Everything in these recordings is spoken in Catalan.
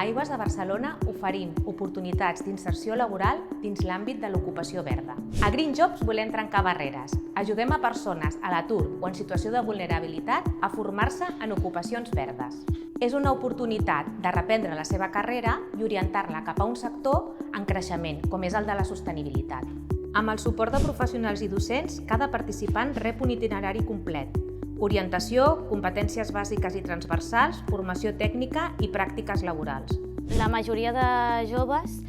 Aigües de Barcelona oferim oportunitats d'inserció laboral dins l'àmbit de l'ocupació verda. A Green Jobs volem trencar barreres. Ajudem a persones a l'atur o en situació de vulnerabilitat a formar-se en ocupacions verdes. És una oportunitat de reprendre la seva carrera i orientar-la cap a un sector en creixement, com és el de la sostenibilitat. Amb el suport de professionals i docents, cada participant rep un itinerari complet. Orientació, competències bàsiques i transversals, formació tècnica i pràctiques laborals. La majoria de joves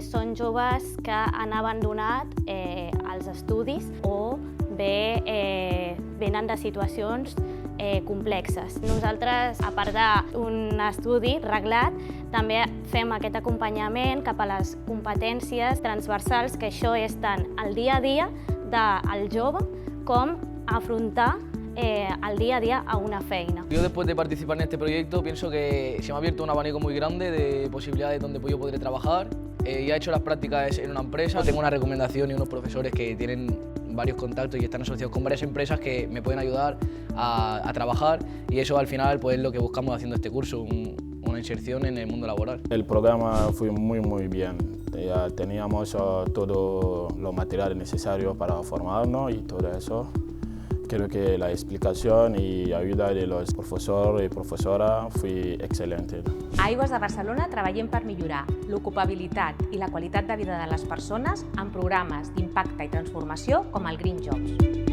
són joves que han abandonat els estudis o bé venen de situacions complexes. Nosaltres, a part d'un estudi reglat, també fem aquest acompanyament cap a les competències transversals, que això és tant el dia a dia del jove com afrontar al día a día a una feina. Yo después de participar en este proyecto pienso que se me ha abierto un abanico muy grande de posibilidades donde yo podré trabajar. Ya he hecho las prácticas en una empresa, tengo una recomendación y unos profesores que tienen varios contactos y están asociados con varias empresas que me pueden ayudar a trabajar, y eso al final pues es lo que buscamos haciendo este curso, una inserción en el mundo laboral. El programa fue muy bien. Ya teníamos todos los materiales necesarios para formarnos y todo eso. Creo que la explicación y ayuda de los profesores y profesoras fue excelente. A Aigües de Barcelona treballem per millorar l'ocupabilitat i la qualitat de vida de les persones en programes d'impacte i transformació com el Green Jobs.